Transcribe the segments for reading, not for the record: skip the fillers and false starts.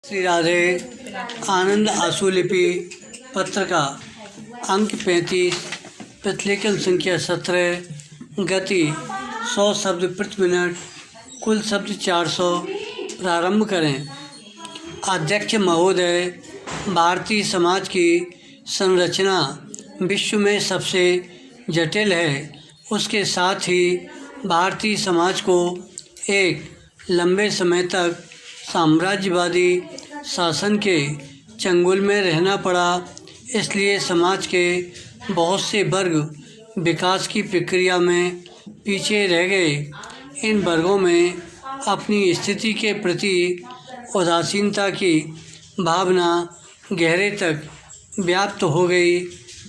श्री राधे। आनंद आशुलिपि पत्रिका अंक 35, प्रतिलेखन संख्या 17, गति 100 शब्द प्रति मिनट, कुल शब्द 400। प्रारंभ करें। अध्यक्ष महोदय, भारतीय समाज की संरचना विश्व में सबसे जटिल है। उसके साथ ही भारतीय समाज को एक लंबे समय तक साम्राज्यवादी शासन के चंगुल में रहना पड़ा। इसलिए समाज के बहुत से वर्ग विकास की प्रक्रिया में पीछे रह गए। इन वर्गों में अपनी स्थिति के प्रति उदासीनता की भावना गहरे तक व्याप्त हो गई।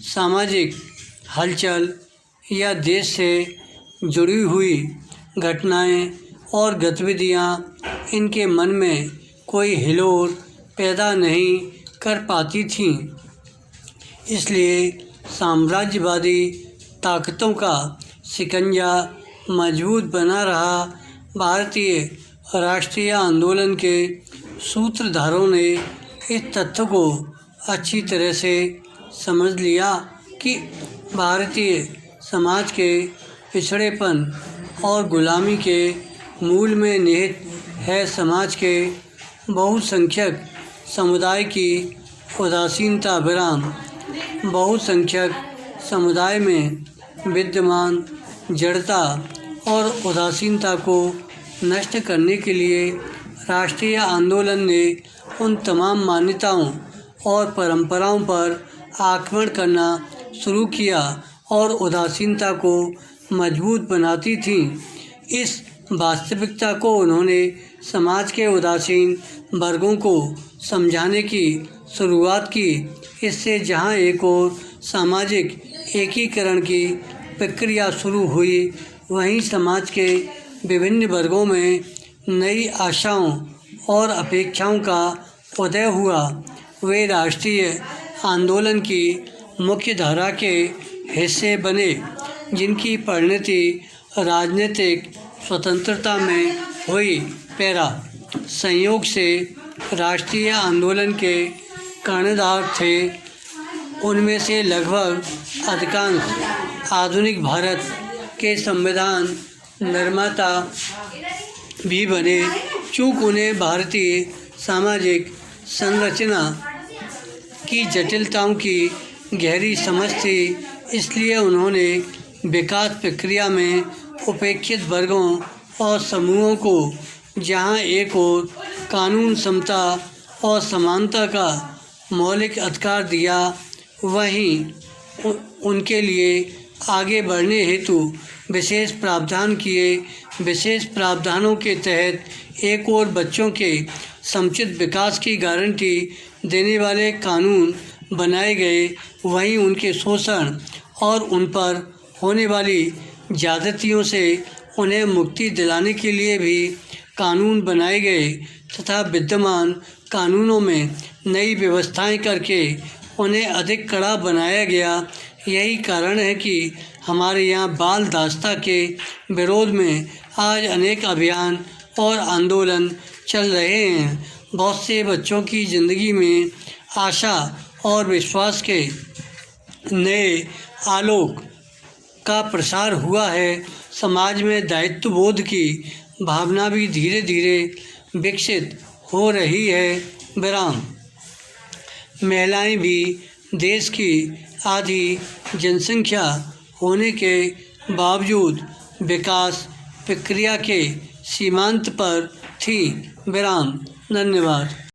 सामाजिक हलचल या देश से जुड़ी हुई घटनाएं और गतिविधियां इनके मन में कोई हिलोर पैदा नहीं कर पाती थीं। इसलिए साम्राज्यवादी ताकतों का शिकंजा मजबूत बना रहा। भारतीय राष्ट्रीय आंदोलन के सूत्रधारों ने इस तथ्य को अच्छी तरह से समझ लिया कि भारतीय समाज के पिछड़ेपन और गुलामी के मूल में निहित है समाज के बहुसंख्यक समुदाय की उदासीनता विराम। बहुसंख्यक समुदाय में विद्यमान जड़ता और उदासीनता को नष्ट करने के लिए राष्ट्रीय आंदोलन ने उन तमाम मान्यताओं और परंपराओं पर आक्रमण करना शुरू किया और उदासीनता को मजबूत बनाती थी। इस वास्तविकता को उन्होंने समाज के उदासीन वर्गों को समझाने की शुरुआत की। इससे जहां एक और सामाजिक एकीकरण की प्रक्रिया शुरू हुई, वहीं समाज के विभिन्न वर्गों में नई आशाओं और अपेक्षाओं का उदय हुआ। वे राष्ट्रीय आंदोलन की मुख्य धारा के हिस्से बने, जिनकी परिणति राजनीतिक स्वतंत्रता में हुई। पैरा संयोग से राष्ट्रीय आंदोलन के कर्णधार थे। उनमें से लगभग अधिकांश आधुनिक भारत के संविधान निर्माता भी बने। चूँकि उन्हें भारतीय सामाजिक संरचना की जटिलताओं की गहरी समझ थी, इसलिए उन्होंने विकास प्रक्रिया में उपेक्षित वर्गों और समूहों को जहां एक और कानून, समता और समानता का मौलिक अधिकार दिया, वहीं उनके लिए आगे बढ़ने हेतु विशेष प्रावधान किए। विशेष प्रावधानों के तहत एक और बच्चों के समुचित विकास की गारंटी देने वाले कानून बनाए गए। वहीं उनके शोषण और उन पर होने वाली ज्यादतियों से उन्हें मुक्ति दिलाने के लिए भी कानून बनाए गए तथा विद्यमान कानूनों में नई व्यवस्थाएं करके उन्हें अधिक कड़ा बनाया गया। यही कारण है कि हमारे यहाँ बाल दास्ता के विरोध में आज अनेक अभियान और आंदोलन चल रहे हैं। बहुत से बच्चों की ज़िंदगी में आशा और विश्वास के नए आलोक का प्रसार हुआ है। समाज में दायित्व बोध की भावना भी धीरे धीरे विकसित हो रही है। विराम। महिलाएं भी देश की आधी जनसंख्या होने के बावजूद विकास प्रक्रिया के सीमांत पर थी। विराम। धन्यवाद।